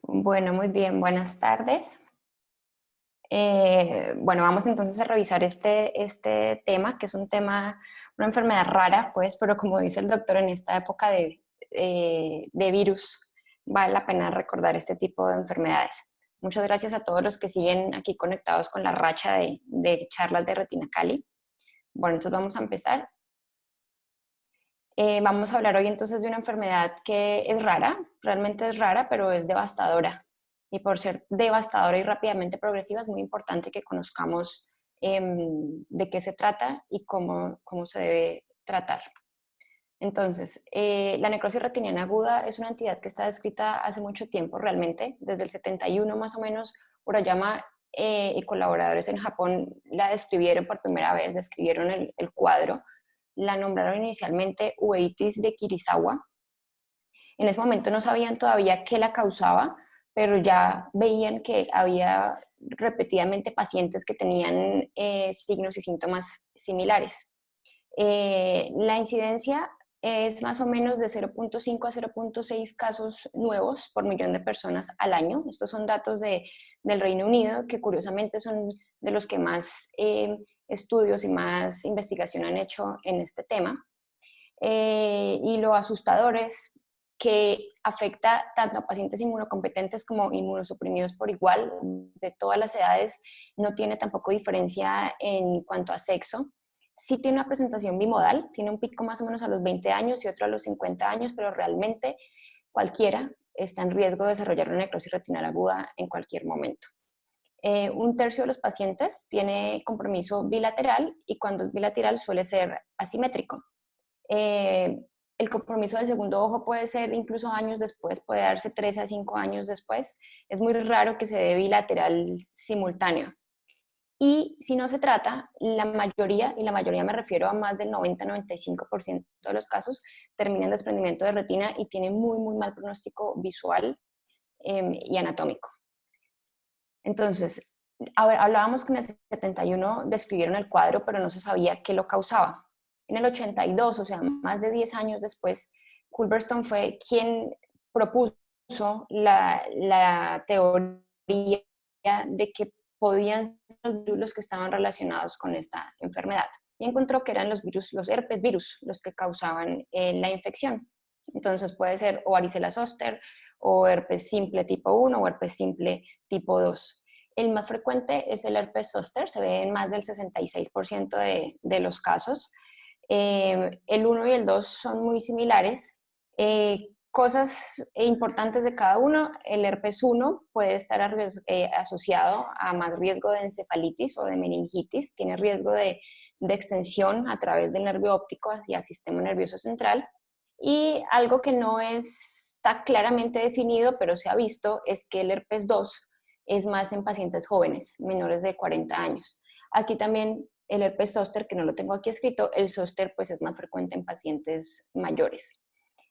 Bueno, muy bien, buenas tardes. Bueno, vamos entonces a revisar este tema, que es un tema, una enfermedad rara, pues, pero como dice el doctor, en esta época de virus, vale la pena recordar este tipo de enfermedades. Muchas gracias a todos los que siguen aquí conectados con la racha de charlas de Retina Cali. Bueno, entonces vamos a empezar. Vamos a hablar hoy entonces de una enfermedad que es rara, realmente es rara, pero es devastadora. Y por ser devastadora y rápidamente progresiva, es muy importante que conozcamos de qué se trata y cómo se debe tratar. Entonces, la necrosis retiniana aguda es una entidad que está descrita hace mucho tiempo, realmente, desde el 71 más o menos. Urayama y colaboradores en Japón la describieron por primera vez, describieron el cuadro, la nombraron inicialmente uveitis de Kirisawa. En ese momento no sabían todavía qué la causaba, pero ya veían que había repetidamente pacientes que tenían signos y síntomas similares. La incidencia es más o menos de 0.5 a 0.6 casos nuevos por millón de personas al año. Estos son datos del Reino Unido, que curiosamente son de los que más estudios y más investigación han hecho en este tema. Y lo asustador es que afecta tanto a pacientes inmunocompetentes como inmunosuprimidos por igual, de todas las edades, no tiene tampoco diferencia en cuanto a sexo. Sí tiene una presentación bimodal, tiene un pico más o menos a los 20 años y otro a los 50 años, pero realmente cualquiera está en riesgo de desarrollar una necrosis retinal aguda en cualquier momento. Un tercio de los pacientes tiene compromiso bilateral y cuando es bilateral suele ser asimétrico. Eh, el compromiso del segundo ojo puede ser incluso años después, puede darse 3 a 5 años después. Es muy raro que se dé bilateral simultáneo. Y si no se trata, la mayoría, y la mayoría me refiero a más del 90-95% de los casos, termina en desprendimiento de retina y tiene muy, muy mal pronóstico visual y anatómico. Entonces, hablábamos que en el 71 describieron el cuadro, pero no se sabía qué lo causaba. En el 82, o sea, más de 10 años después, Culberson fue quien propuso la teoría de que podían ser los virus que estaban relacionados con esta enfermedad. Y encontró que eran los virus, los herpes virus, los que causaban la infección. Entonces puede ser o varicela zoster, o herpes simple tipo 1 o herpes simple tipo 2. El más frecuente es el herpes zoster, se ve en más del 66% de los casos. El 1 y el 2 son muy similares. Cosas importantes de cada uno, el herpes 1 puede estar asociado a más riesgo de encefalitis o de meningitis, tiene riesgo de extensión a través del nervio óptico hacia el sistema nervioso central. Y algo que no está claramente definido, pero se ha visto, es que el herpes 2 es más en pacientes jóvenes, menores de 40 años. Aquí también el herpes zóster, que no lo tengo aquí escrito, el zóster pues es más frecuente en pacientes mayores.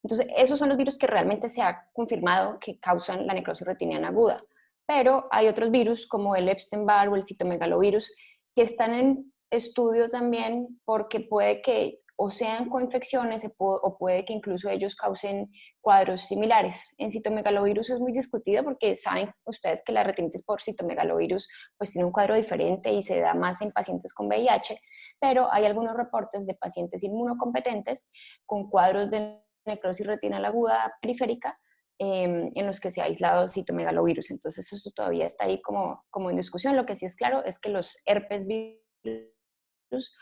Entonces, esos son los virus que realmente se ha confirmado que causan la necrosis retiniana aguda. Pero hay otros virus como el Epstein-Barr o el citomegalovirus que están en estudio también porque puede que o sean coinfecciones o puede que incluso ellos causen cuadros similares. En citomegalovirus es muy discutido porque saben ustedes que la retinitis por citomegalovirus pues tiene un cuadro diferente y se da más en pacientes con VIH, pero hay algunos reportes de pacientes inmunocompetentes con cuadros de necrosis retinal aguda periférica en los que se ha aislado citomegalovirus. Entonces eso todavía está ahí como en discusión. Lo que sí es claro es que los herpes virus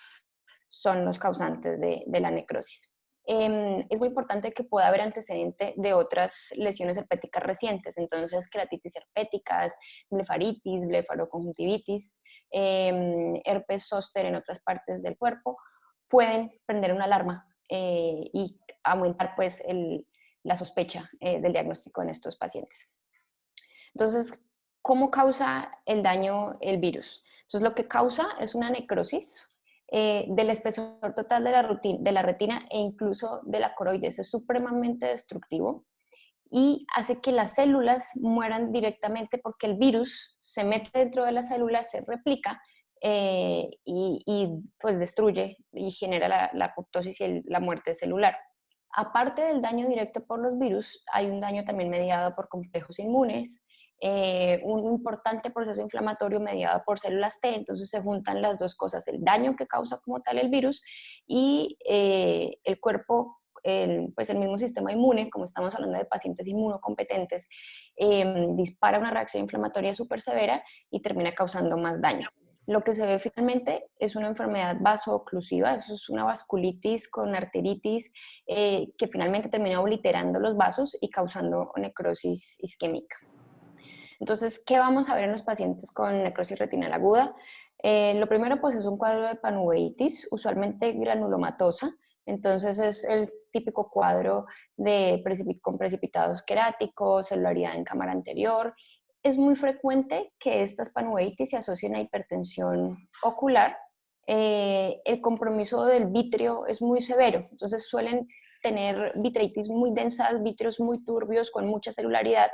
son los causantes de la necrosis. Es muy importante que pueda haber antecedente de otras lesiones herpéticas recientes, entonces queratitis herpéticas, blefaritis, blefaroconjuntivitis, herpes zóster en otras partes del cuerpo, pueden prender una alarma y aumentar pues la sospecha del diagnóstico en estos pacientes. Entonces, ¿cómo causa el daño el virus? Entonces, lo que causa es una necrosis del espesor total de la retina e incluso de la coroides. Es supremamente destructivo y hace que las células mueran directamente porque el virus se mete dentro de las células, se replica y pues destruye y genera la apoptosis y la muerte celular. Aparte del daño directo por los virus, hay un daño también mediado por complejos inmunes, un importante proceso inflamatorio mediado por células T, entonces se juntan las dos cosas, el daño que causa como tal el virus y el cuerpo, pues el mismo sistema inmune, como estamos hablando de pacientes inmunocompetentes, dispara una reacción inflamatoria súper severa y termina causando más daño. Lo que se ve finalmente es una enfermedad vasooclusiva, eso es una vasculitis con arteritis que finalmente termina obliterando los vasos y causando necrosis isquémica. Entonces, ¿qué vamos a ver en los pacientes con necrosis retinal aguda? Lo primero, pues, es un cuadro de panuveitis, usualmente granulomatosa. Entonces, es el típico cuadro con precipitados queráticos, celularidad en cámara anterior. Es muy frecuente que estas panuveitis se asocien a hipertensión ocular. El compromiso del vítreo es muy severo, entonces suelen tener vitreitis muy densas, vítreos muy turbios, con mucha celularidad.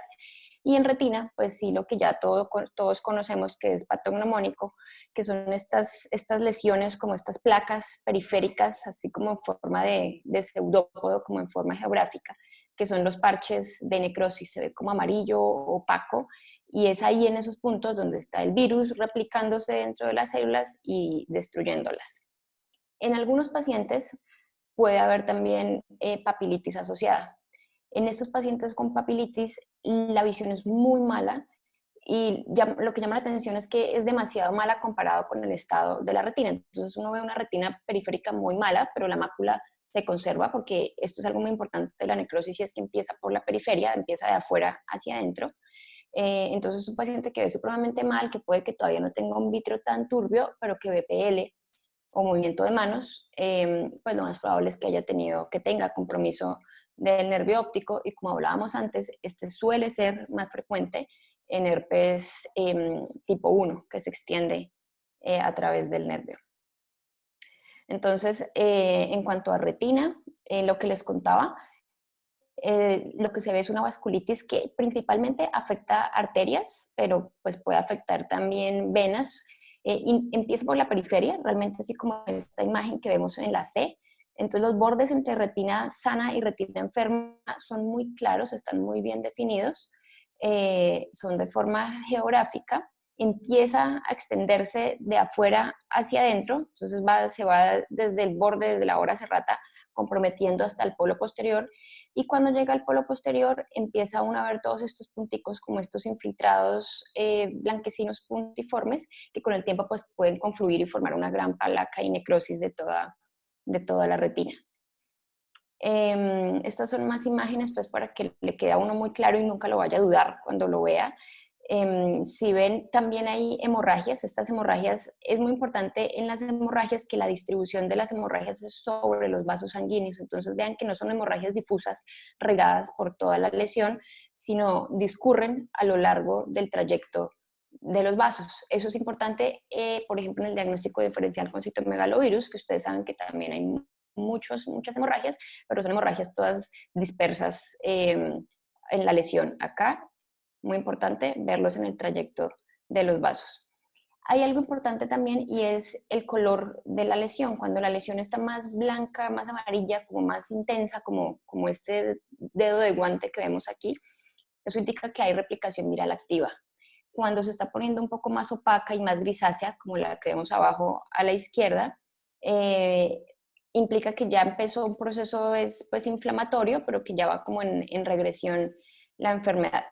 Y en retina, pues sí, lo que ya todos conocemos que es patognomónico, que son estas lesiones como estas placas periféricas, así como en forma de pseudópodo, como en forma geográfica, que son los parches de necrosis, se ve como amarillo, opaco, y es ahí en esos puntos donde está el virus replicándose dentro de las células y destruyéndolas. En algunos pacientes puede haber también papilitis asociada. En estos pacientes con papilitis, la visión es muy mala y lo que llama la atención es que es demasiado mala comparado con el estado de la retina. Entonces uno ve una retina periférica muy mala, pero la mácula se conserva porque esto es algo muy importante de la necrosis y es que empieza por la periferia, empieza de afuera hacia adentro. Entonces es un paciente que ve supremamente mal, que puede que todavía no tenga un vitrio tan turbio, pero que ve PL o movimiento de manos, pues lo más probable es que que tenga compromiso del nervio óptico y como hablábamos antes, este suele ser más frecuente en herpes tipo 1, que se extiende a través del nervio. Entonces, en cuanto a retina, lo que les contaba, lo que se ve es una vasculitis que principalmente afecta arterias, pero pues puede afectar también venas. Empieza por la periferia, realmente así como esta imagen que vemos en la C. Entonces los bordes entre retina sana y retina enferma son muy claros, están muy bien definidos, son de forma geográfica, empieza a extenderse de afuera hacia adentro, entonces se va desde el borde, desde la hora serrata, comprometiendo hasta el polo posterior, y cuando llega al polo posterior empieza uno a ver todos estos punticos como estos infiltrados blanquecinos puntiformes que con el tiempo pues pueden confluir y formar una gran placa y necrosis de toda la retina. Estas son más imágenes pues para que le quede a uno muy claro y nunca lo vaya a dudar cuando lo vea. Si ven, también hay hemorragias. Estas hemorragias, es muy importante en las hemorragias que la distribución de las hemorragias es sobre los vasos sanguíneos. Entonces vean que no son hemorragias difusas regadas por toda la lesión, sino discurren a lo largo del trayecto de los vasos. Eso es importante, por ejemplo, en el diagnóstico diferencial con citomegalovirus, que ustedes saben que también hay muchas hemorragias, pero son hemorragias todas dispersas en la lesión. Acá, muy importante verlos en el trayecto de los vasos. Hay algo importante también y es el color de la lesión. Cuando la lesión está más blanca, más amarilla, como más intensa, como este dedo de guante que vemos aquí, eso indica que hay replicación viral activa. Cuando se está poniendo un poco más opaca y más grisácea, como la que vemos abajo a la izquierda, implica que ya empezó un proceso pues, inflamatorio, pero que ya va como en regresión la enfermedad.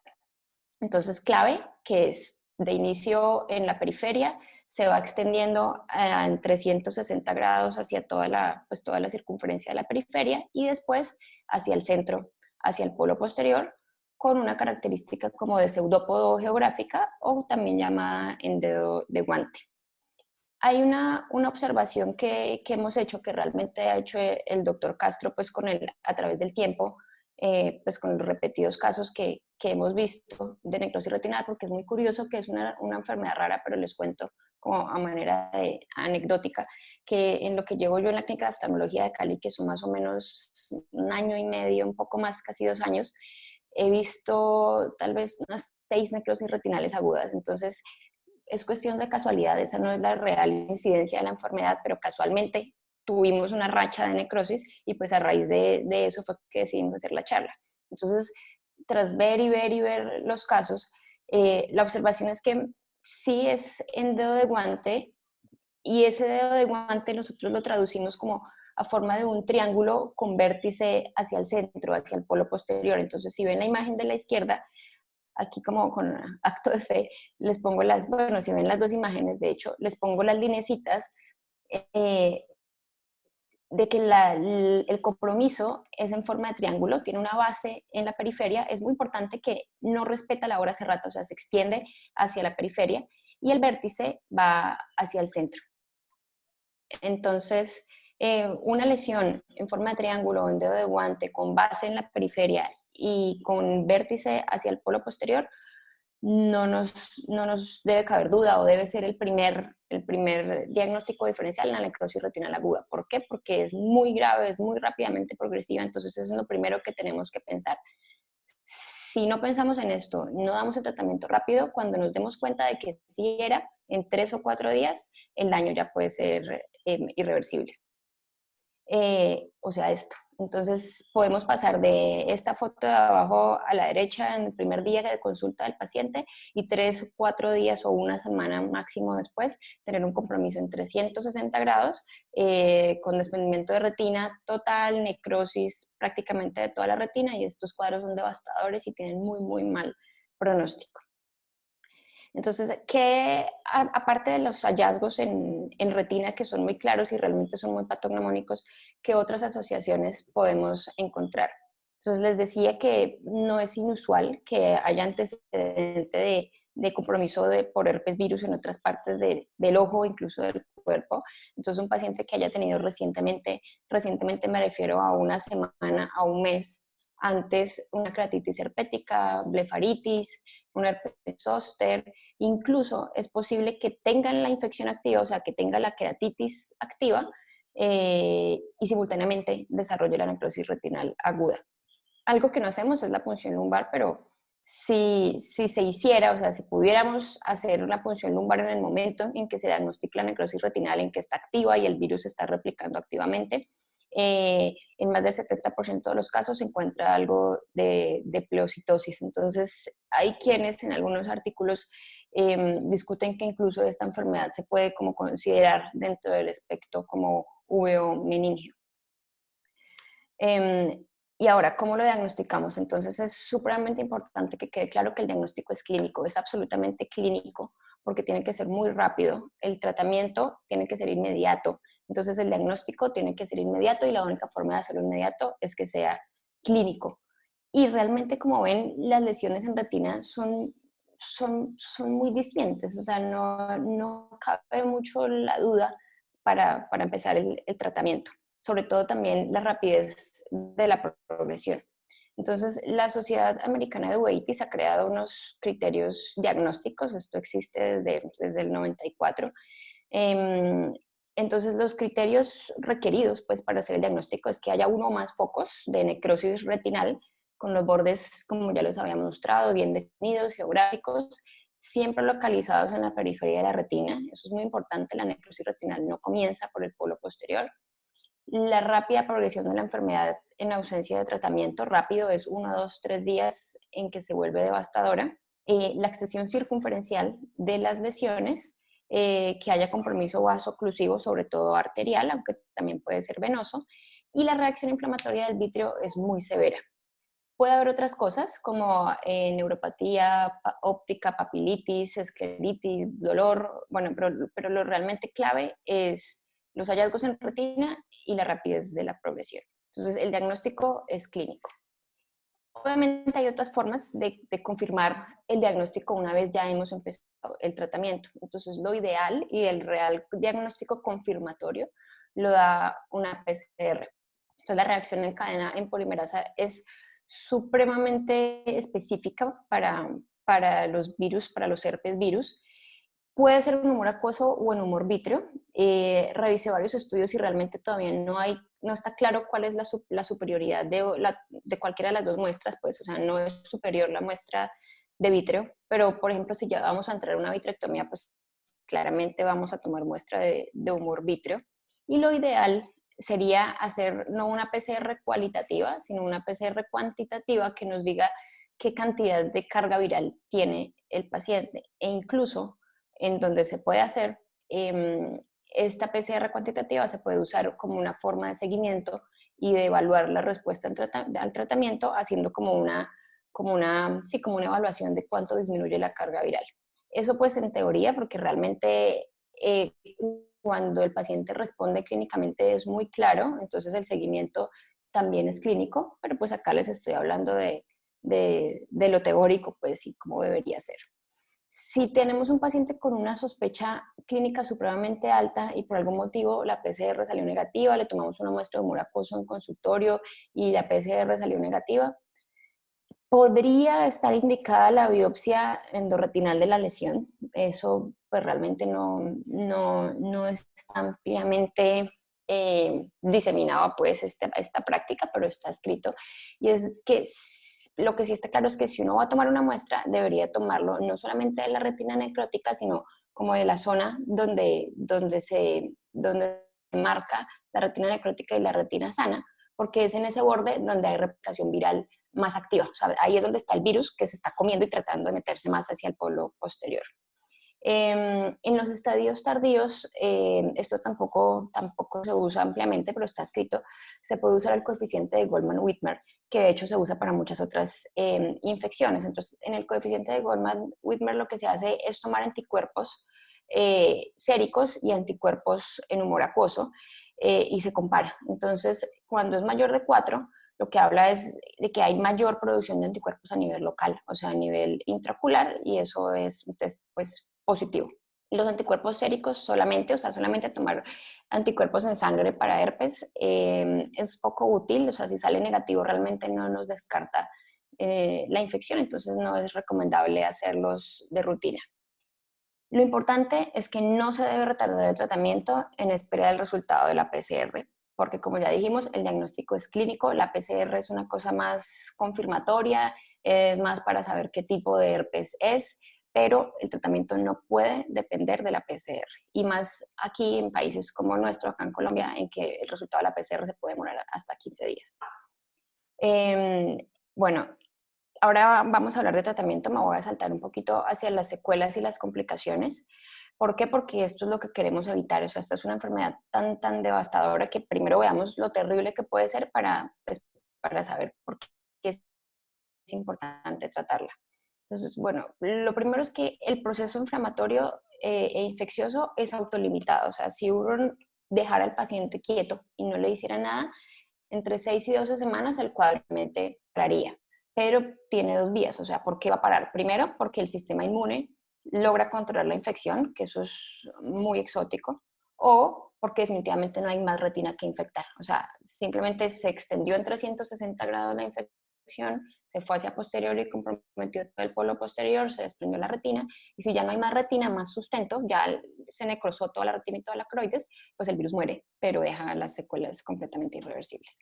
Entonces, clave, que es de inicio en la periferia, se va extendiendo en 360 grados hacia toda la circunferencia de la periferia y después hacia el centro, hacia el polo posterior, con una característica como de pseudópodo geográfica o también llamada en dedo de guante. Hay una observación que hemos hecho, que realmente ha hecho el doctor Castro pues, a través del tiempo, pues con los repetidos casos que hemos visto de necrosis retinal, porque es muy curioso que es una enfermedad rara, pero les cuento como a manera anecdótica, que en lo que llevo yo en la clínica de oftalmología de Cali, que son más o menos 1 año y medio, un poco más, casi 2 años, he visto tal vez unas 6 necrosis retinales agudas. Entonces, es cuestión de casualidad, esa no es la real incidencia de la enfermedad, pero casualmente tuvimos una racha de necrosis y pues a raíz de eso fue que decidimos hacer la charla. Entonces, tras ver y ver y ver los casos, la observación es que sí es en dedo de guante, y ese dedo de guante nosotros lo traducimos como a forma de un triángulo con vértice hacia el centro, hacia el polo posterior. Entonces, si ven la imagen de la izquierda, aquí como con acto de fe, les pongo bueno, si ven las dos imágenes, de hecho, les pongo las linecitas eh, de que el compromiso es en forma de triángulo, tiene una base en la periferia, es muy importante que no respeta la hora cerrada, o sea, se extiende hacia la periferia y el vértice va hacia el centro. Entonces, una lesión en forma de triángulo o en dedo de guante con base en la periferia y con vértice hacia el polo posterior, no nos debe caber duda o debe ser el primer diagnóstico diferencial en la necrosis retinal aguda. ¿Por qué? Porque es muy grave, es muy rápidamente progresiva, entonces eso es lo primero que tenemos que pensar. Si no pensamos en esto, no damos el tratamiento rápido, cuando nos demos cuenta de que sí era, en 3 o 4 días, el daño ya puede ser irreversible. O sea, esto. Entonces, podemos pasar de esta foto de abajo a la derecha en el primer día de consulta del paciente y 3 o 4 días o una semana máximo después tener un compromiso en 360 grados con desprendimiento de retina total, necrosis prácticamente de toda la retina, y estos cuadros son devastadores y tienen muy, muy mal pronóstico. Entonces, aparte de los hallazgos en retina que son muy claros y realmente son muy patognomónicos, ¿qué otras asociaciones podemos encontrar? Entonces, les decía que no es inusual que haya antecedente de compromiso por herpes virus en otras partes del ojo, incluso del cuerpo. Entonces, un paciente que haya tenido recientemente me refiero a una semana, a un mes, antes una keratitis herpética, blefaritis, un herpes zóster. Incluso es posible que tengan la infección activa, o sea, que tenga la queratitis activa y simultáneamente desarrolle la necrosis retinal aguda. Algo que no hacemos es la punción lumbar, pero si se hiciera, o sea, si pudiéramos hacer una punción lumbar en el momento en que se diagnostica la necrosis retinal, en que está activa y el virus está replicando activamente, en más del 70% de los casos se encuentra algo de pleocitosis. Entonces, hay quienes en algunos artículos discuten que incluso esta enfermedad se puede como considerar dentro del espectro como VO meningio. Y ahora, ¿cómo lo diagnosticamos? Entonces es supremamente importante que quede claro que el diagnóstico es clínico, es absolutamente clínico, porque tiene que ser muy rápido. El tratamiento tiene que ser inmediato. Entonces el diagnóstico tiene que ser inmediato y la única forma de hacerlo inmediato es que sea clínico. Y realmente, como ven, las lesiones en retina son muy distintas, o sea, no cabe mucho la duda para empezar el tratamiento, sobre todo también la rapidez de la progresión. Entonces, la Sociedad Americana de Uveitis ha creado unos criterios diagnósticos, esto existe desde el 94. Entonces, los criterios requeridos pues, para hacer el diagnóstico es que haya uno o más focos de necrosis retinal con los bordes, como ya los habíamos mostrado, bien definidos, geográficos, siempre localizados en la periferia de la retina. Eso es muy importante, la necrosis retinal no comienza por el polo posterior. La rápida progresión de la enfermedad en ausencia de tratamiento rápido es 1, 2, 3 días en que se vuelve devastadora. La extensión circunferencial de las lesiones, que haya compromiso vasoclusivo, sobre todo arterial, aunque también puede ser venoso, y la reacción inflamatoria del vítreo es muy severa. Puede haber otras cosas como neuropatía óptica, papilitis, escleritis, dolor, bueno, pero lo realmente clave es los hallazgos en retina y la rapidez de la progresión. Entonces, el diagnóstico es clínico. Obviamente hay otras formas de confirmar el diagnóstico una vez ya hemos empezado el tratamiento. Entonces, lo ideal y el real diagnóstico confirmatorio lo da una PCR. Entonces, la reacción en cadena en polimerasa es supremamente específica para los virus, para los herpes virus. Puede ser en humor acuoso o en humor vítreo. Revisé varios estudios y realmente todavía no está claro cuál es la superioridad de cualquiera de las dos muestras, pues, o sea, no es superior la muestra de vítreo, pero por ejemplo, si ya vamos a entrar a una vitrectomía, pues claramente vamos a tomar muestra de humor vítreo. Y lo ideal sería hacer no una PCR cualitativa, sino una PCR cuantitativa que nos diga qué cantidad de carga viral tiene el paciente. E incluso en donde se puede hacer, esta PCR cuantitativa se puede usar como una forma de seguimiento y de evaluar la respuesta al tratamiento, haciendo sí, como una evaluación de cuánto disminuye la carga viral. Eso pues en teoría, porque realmente cuando el paciente responde clínicamente es muy claro, entonces el seguimiento también es clínico, pero pues acá les estoy hablando de lo teórico, pues y cómo debería ser. Si tenemos un paciente con una sospecha clínica supremamente alta y por algún motivo la PCR salió negativa, le tomamos una muestra de humor acuoso en consultorio y la PCR salió negativa, podría estar indicada la biopsia endorretinal de la lesión. Eso pues realmente no es ampliamente diseminada pues esta práctica, pero está escrito. Y es que lo que sí está claro es que si uno va a tomar una muestra, debería tomarlo no solamente de la retina necrótica, sino como de la zona donde se marca la retina necrótica y la retina sana, porque es en ese borde donde hay replicación viral más activa. O sea, ahí es donde está el virus que se está comiendo y tratando de meterse más hacia el polo posterior. En los estadios tardíos, esto tampoco se usa ampliamente, pero está escrito, se puede usar el coeficiente de Goldman-Whitmer, que de hecho se usa para muchas otras infecciones. Entonces, en el coeficiente de Goldman-Whitmer lo que se hace es tomar anticuerpos séricos y anticuerpos en humor acuoso y se compara. Entonces, cuando es mayor de 4, lo que habla es de que hay mayor producción de anticuerpos a nivel local, o sea, a nivel intraocular, y eso es un test pues, positivo. Los anticuerpos séricos solamente, o sea, solamente tomar anticuerpos en sangre para herpes es poco útil, o sea, si sale negativo realmente no nos descarta la infección, entonces no es recomendable hacerlos de rutina. Lo importante es que no se debe retardar el tratamiento en espera del resultado de la PCR, porque como ya dijimos, el diagnóstico es clínico, la PCR es una cosa más confirmatoria, es más para saber qué tipo de herpes es, pero el tratamiento no puede depender de la PCR. Y más aquí en países como nuestro, acá en Colombia, en que el resultado de la PCR se puede demorar hasta 15 días. Bueno, ahora vamos a hablar de tratamiento, me voy a saltar un poquito hacia las secuelas y las complicaciones. ¿Por qué? Porque esto es lo que queremos evitar. O sea, esta es una enfermedad tan devastadora que primero veamos lo terrible que puede ser pues, para saber por qué es importante tratarla. Entonces, bueno, lo primero es que el proceso inflamatorio e infeccioso es autolimitado. O sea, si uno dejara al paciente quieto y no le hiciera nada, entre 6 y 12 semanas el cuadro pararía. Pero tiene dos vías, o sea, ¿por qué va a parar? Primero, porque el sistema inmune logra controlar la infección, que eso es muy exótico, o porque definitivamente no hay más retina que infectar. O sea, simplemente se extendió en 360 grados la infección, se fue hacia posterior y comprometió todo el polo posterior, se desprendió la retina, y si ya no hay más retina, más sustento, ya se necrosó toda la retina y toda la croides, pues el virus muere, pero deja las secuelas completamente irreversibles.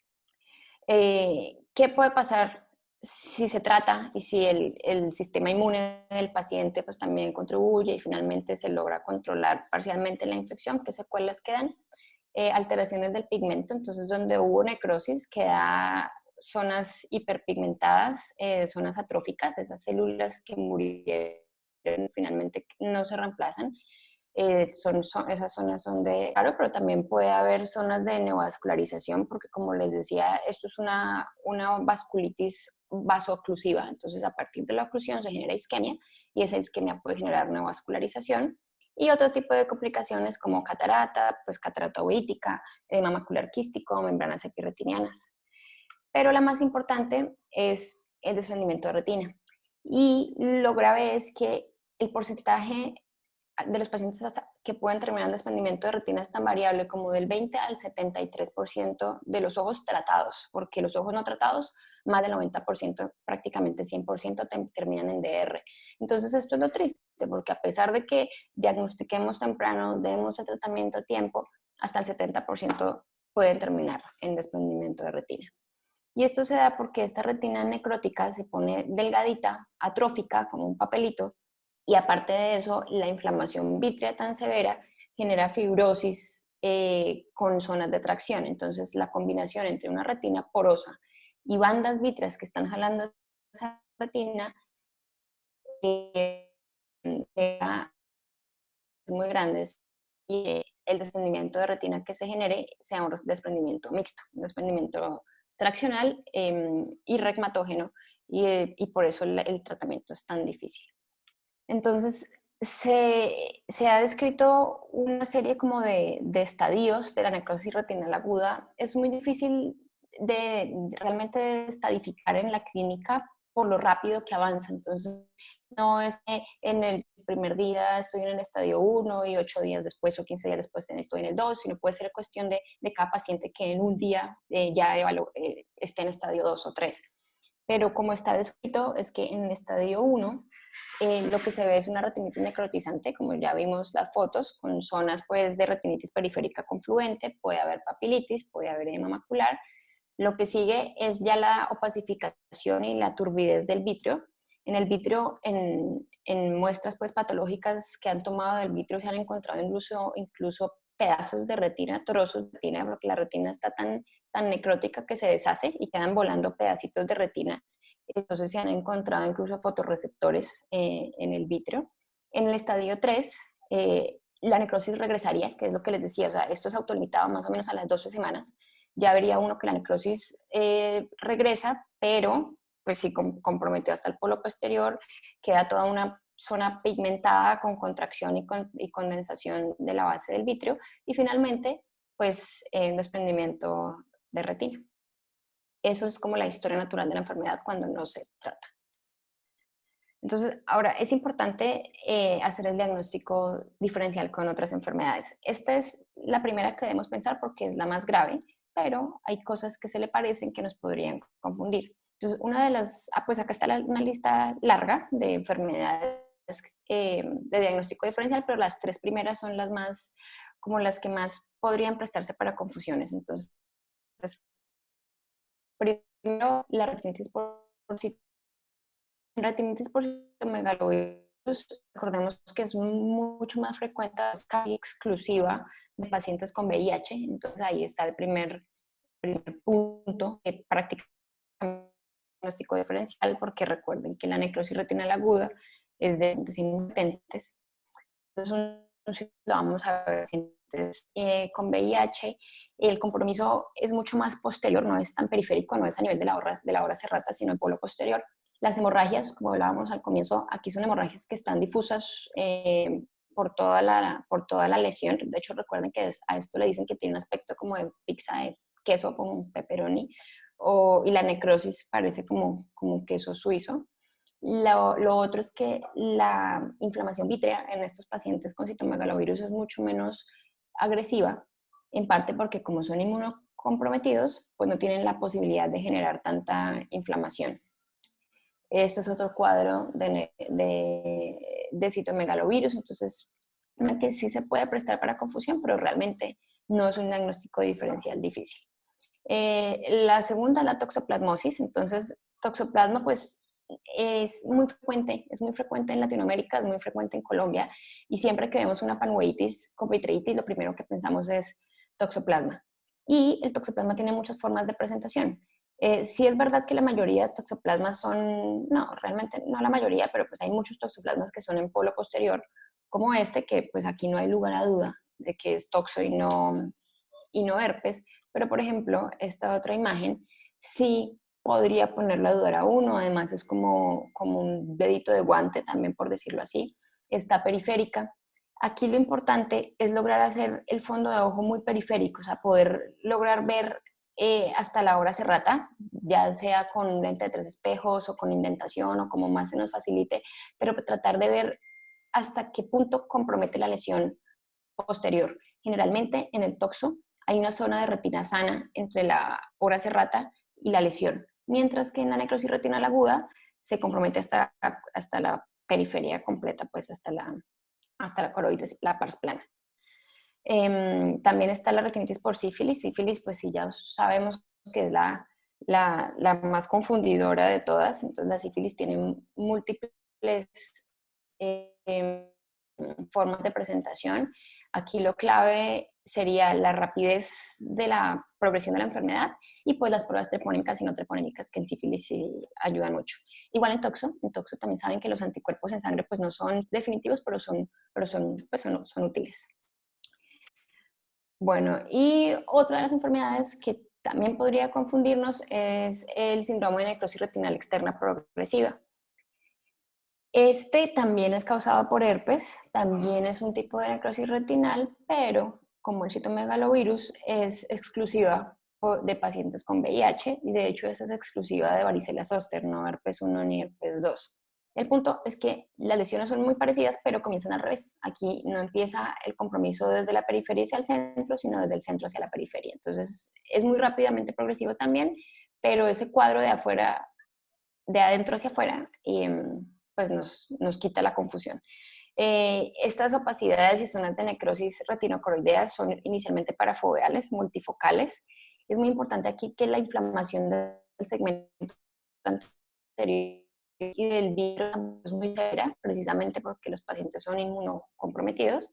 ¿Qué puede pasar si se trata y si el sistema inmune del paciente pues también contribuye y finalmente se logra controlar parcialmente la infección? ¿Qué secuelas quedan? Alteraciones del pigmento, entonces donde hubo necrosis queda zonas hiperpigmentadas, zonas atróficas, esas células que murieron finalmente no se reemplazan. Esas zonas son de claro, pero también puede haber zonas de neovascularización, porque como les decía, esto es una vasculitis vasooclusiva, entonces a partir de la oclusión se genera isquemia y esa isquemia puede generar neovascularización y otro tipo de complicaciones como catarata, pues catarata uveítica, edema macular quístico, membranas epirretinianas. Pero la más importante es el desprendimiento de retina. Y lo grave es que el porcentaje de los pacientes que pueden terminar en desprendimiento de retina es tan variable como del 20 al 73% de los ojos tratados, porque los ojos no tratados, más del 90%, prácticamente 100% terminan en DR. Entonces esto es lo triste, porque a pesar de que diagnostiquemos temprano, demos el tratamiento a tiempo, hasta el 70% pueden terminar en desprendimiento de retina. Y esto se da porque esta retina necrótica se pone delgadita, atrófica, como un papelito, y aparte de eso, la inflamación vítrea tan severa genera fibrosis con zonas de tracción. Entonces, la combinación entre una retina porosa y bandas vítreas que están jalando esa retina muy grandes y el desprendimiento de retina que se genere sea un desprendimiento mixto, un desprendimiento traccional y regmatógeno, y por eso el tratamiento es tan difícil. Entonces, se ha descrito una serie como de estadios de la necrosis retinal aguda. Es muy difícil de realmente estadificar en la clínica por lo rápido que avanza. Entonces, no es que en el primer día estoy en el estadio 1 y 8 días después o 15 días después estoy en el 2, sino puede ser cuestión de cada paciente que en un día ya esté en estadio 2 o 3. Pero como está descrito, es que en el estadio 1 lo que se ve es una retinitis necrotizante, como ya vimos las fotos, con zonas pues, de retinitis periférica confluente, puede haber papilitis, puede haber edema macular. Lo que sigue es ya la opacificación y la turbidez del vítreo. En el vítreo, en muestras pues, patológicas que han tomado del vítreo, se han encontrado incluso pedazos de retina, trozos de retina, porque la retina está tan necrótica que se deshace y quedan volando pedacitos de retina. Entonces se han encontrado incluso fotorreceptores en el vítreo. En el estadio 3, la necrosis regresaría, que es lo que les decía, o sea, esto es autolimitado más o menos a las 12 semanas. Ya vería uno que la necrosis regresa, pero pues sí comprometió hasta el polo posterior, queda toda una zona pigmentada con contracción y condensación de la base del vítreo, y finalmente, pues, desprendimiento de retina. Eso es como la historia natural de la enfermedad cuando no se trata. Entonces, ahora es importante hacer el diagnóstico diferencial con otras enfermedades. Esta es la primera que debemos pensar porque es la más grave, pero hay cosas que se le parecen que nos podrían confundir. Entonces, una de las, pues acá está una lista larga de enfermedades de diagnóstico diferencial, pero las tres primeras son las más, como las que más podrían prestarse para confusiones. Entonces, primero, la retinitis por retinitis por citomegalovirus, recordemos que es mucho más frecuente, es casi exclusiva de pacientes con VIH, entonces ahí está el primer punto que prácticamente diagnóstico diferencial, porque recuerden que la necrosis retinal aguda es de pacientes. Entonces, lo vamos a ver pacientes con VIH. El compromiso es mucho más posterior, no es tan periférico, no es a nivel de la obra serrata, sino el polo posterior. Las hemorragias, como hablábamos al comienzo, aquí son hemorragias que están difusas por toda la lesión. De hecho, recuerden que a esto le dicen que tiene un aspecto como de pizza de queso con pepperoni, y la necrosis parece como queso suizo. Lo otro es que la inflamación vítrea en estos pacientes con citomegalovirus es mucho menos agresiva, en parte porque como son inmunocomprometidos, pues no tienen la posibilidad de generar tanta inflamación. Este es otro cuadro de citomegalovirus, entonces que sí se puede prestar para confusión, pero realmente no es un diagnóstico diferencial difícil. La segunda es la toxoplasmosis, entonces toxoplasma pues es muy frecuente en Latinoamérica, es muy frecuente en Colombia, y siempre que vemos una panueitis con vitreitis, lo primero que pensamos es toxoplasma. Y el toxoplasma tiene muchas formas de presentación. Sí es verdad que la mayoría de toxoplasmas no, realmente no la mayoría, pero pues hay muchos toxoplasmas que son en polo posterior, como este, que pues aquí no hay lugar a duda de que es toxo y no herpes, pero por ejemplo, esta otra imagen sí podría ponerla a dudar a uno, además es como un dedito de guante también, por decirlo así, está periférica. Aquí lo importante es lograr hacer el fondo de ojo muy periférico, o sea, poder lograr ver hasta la hora serrata, ya sea con lente de 3 espejos o con indentación o como más se nos facilite, pero tratar de ver hasta qué punto compromete la lesión posterior. Generalmente en el toxo hay una zona de retina sana entre la hora serrata y la lesión, mientras que en la necrosis retinal aguda se compromete hasta la periferia completa, pues hasta la coroides, la pars plana. También está la retinitis por sífilis. Sífilis, pues sí, ya sabemos que es la más confundidora de todas. Entonces, la sífilis tiene múltiples formas de presentación. Aquí lo clave sería la rapidez de la progresión de la enfermedad y pues las pruebas treponémicas y no treponémicas, que en sífilis sí ayudan mucho. Igual en toxo también saben que los anticuerpos en sangre pues no son definitivos, pero son útiles. Bueno, y otra de las enfermedades que también podría confundirnos es el síndrome de necrosis retinal externa progresiva. Este también es causado por herpes, también es un tipo de necrosis retinal, pero como el citomegalovirus es exclusiva de pacientes con VIH y de hecho esa es exclusiva de varicela zoster, no herpes 1 ni herpes 2. El punto es que las lesiones son muy parecidas, pero comienzan al revés. Aquí no empieza el compromiso desde la periferia hacia el centro, sino desde el centro hacia la periferia. Entonces es muy rápidamente progresivo también, pero ese cuadro de afuera, de adentro hacia afuera, pues nos quita la confusión. Estas opacidades y zonas de necrosis retinocoroideas son inicialmente parafoveales, multifocales. Es muy importante aquí que la inflamación del segmento anterior y del vidrio es muy severa, precisamente porque los pacientes son inmunocomprometidos,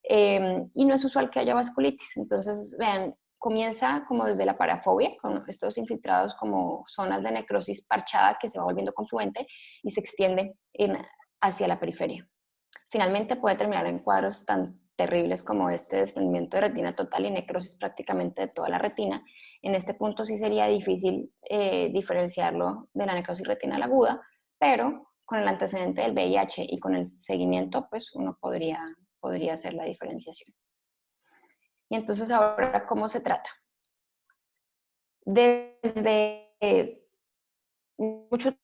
y no es usual que haya vasculitis. Entonces, vean, comienza como desde la parafobia, con estos infiltrados como zonas de necrosis parchada que se va volviendo confluente y se extiende hacia la periferia. Finalmente puede terminar en cuadros tan terribles como este desprendimiento de retina total y necrosis prácticamente de toda la retina. En este punto sí sería difícil diferenciarlo de la necrosis retinal aguda, pero con el antecedente del VIH y con el seguimiento, pues uno podría hacer la diferenciación. Y entonces ahora, ¿cómo se trata? Desde mucho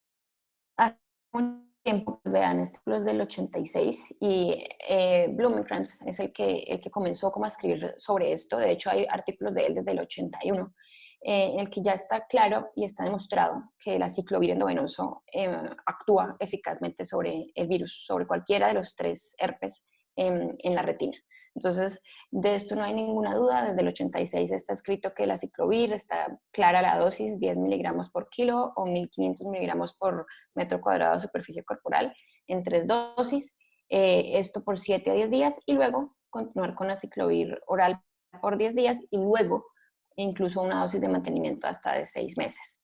tiempo, vean, este es del 86 y Blumenkrantz es el que comenzó como a escribir sobre esto. De hecho, hay artículos de él desde el 81, en el que ya está claro y está demostrado que el aciclovir endovenoso actúa eficazmente sobre el virus, sobre cualquiera de los 3 herpes en la retina. Entonces, de esto no hay ninguna duda. Desde el 86 está escrito que el aciclovir, está clara la dosis, 10 miligramos por kilo o 1500 miligramos por metro cuadrado de superficie corporal en 3 dosis, esto por 7 a 10 días y luego continuar con aciclovir oral por 10 días y luego incluso una dosis de mantenimiento hasta de 6 meses.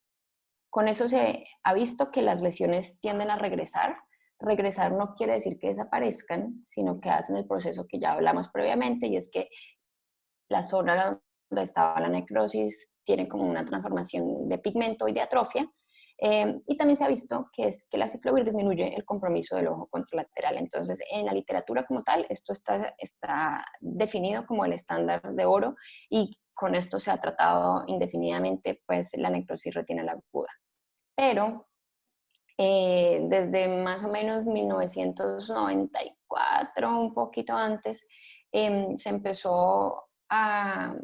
Con eso se ha visto que las lesiones tienden a regresar. Regresar no quiere decir que desaparezcan, sino que hacen el proceso que ya hablamos previamente, y es que la zona donde estaba la necrosis tiene como una transformación de pigmento y de atrofia. Y también se ha visto que el aciclovir disminuye el compromiso del ojo contralateral. Entonces, en la literatura como tal, esto está definido como el estándar de oro y con esto se ha tratado indefinidamente pues, la necrosis retinal aguda. Pero desde más o menos 1994, un poquito antes, se empezó a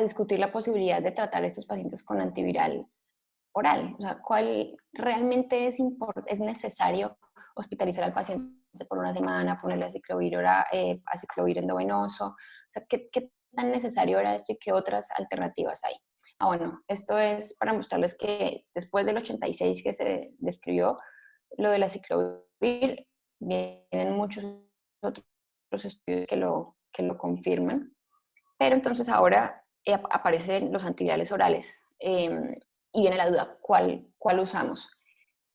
discutir la posibilidad de tratar a estos pacientes con antiviral oral. O sea, ¿cuál realmente es necesario hospitalizar al paciente por una semana, ponerle aciclovir endovenoso? O sea, ¿qué tan necesario era esto y qué otras alternativas hay? Bueno, esto es para mostrarles que después del 86 que se describió lo del aciclovir, vienen muchos otros estudios que lo confirman. Pero entonces ahora aparecen los antivirales orales y viene la duda, ¿cuál usamos?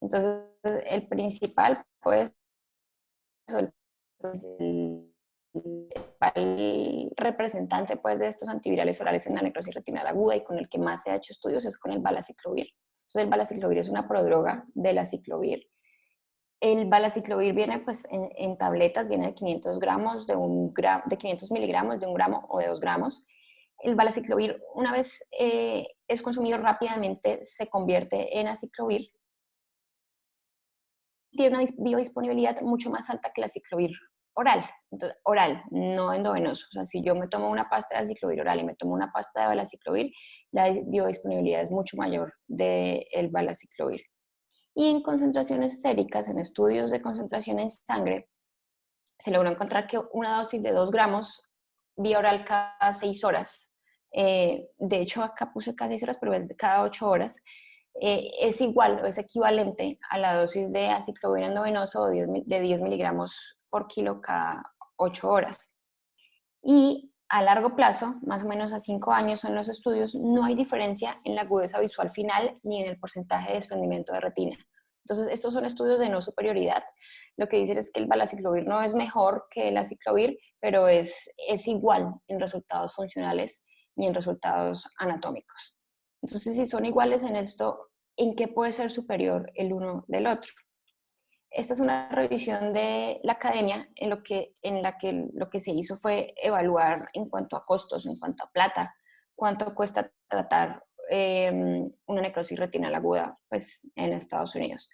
Entonces, el principal, pues, el representante pues, de estos antivirales orales en la necrosis retinal aguda y con el que más se ha hecho estudios es con el valaciclovir. Entonces, el valaciclovir es una prodroga del aciclovir. El valaciclovir viene pues, en tabletas, viene de 500 gramos, de 500 miligramos, de 1 gramo o de 2 gramos. El valaciclovir, una vez es consumido rápidamente, se convierte en aciclovir. Tiene una biodisponibilidad mucho más alta que el aciclovir oral. Entonces, oral, no endovenoso. O sea, si yo me tomo una pasta de aciclovir oral y me tomo una pasta de valaciclovir, la biodisponibilidad es mucho mayor del valaciclovir. Y en concentraciones séricas, en estudios de concentración en sangre, se logró encontrar que una dosis de 2 gramos vía oral cada 6 horas, de hecho acá puse cada 6 horas, pero es de cada 8 horas, es igual o es equivalente a la dosis de aciclovir endovenoso de 10 miligramos por kilo cada 8 horas. Y a largo plazo, más o menos a 5 años son los estudios, no hay diferencia en la agudeza visual final ni en el porcentaje de desprendimiento de retina. Entonces, estos son estudios de no superioridad. Lo que dicen es que el valaciclovir no es mejor que el aciclovir, pero es igual en resultados funcionales y en resultados anatómicos. Entonces, si son iguales en esto, ¿en qué puede ser superior el uno del otro? Esta es una revisión de la academia en la que lo que se hizo fue evaluar en cuanto a costos, en cuanto a plata, cuánto cuesta tratar una necrosis retinal aguda pues, en Estados Unidos.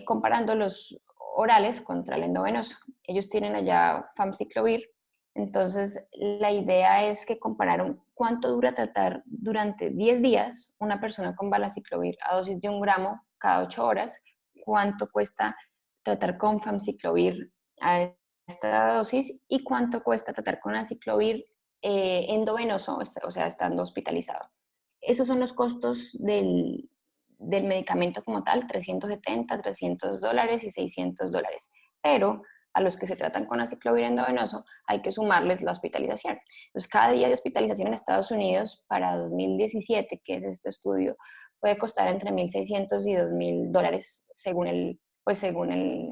Comparando los orales contra el endovenoso. Ellos tienen allá famciclovir, entonces la idea es que compararon cuánto dura tratar durante 10 días una persona con valaciclovir a dosis de 1 gramo cada 8 horas, cuánto cuesta tratar con famciclovir a esta dosis y cuánto cuesta tratar con aciclovir endovenoso, o sea, estando hospitalizado. Esos son los costos del medicamento como tal, 370, $300 y $600. Pero a los que se tratan con aciclovir endovenoso hay que sumarles la hospitalización. Entonces, cada día de hospitalización en Estados Unidos para 2017, que es este estudio, puede costar entre $1,600 y $2,000 según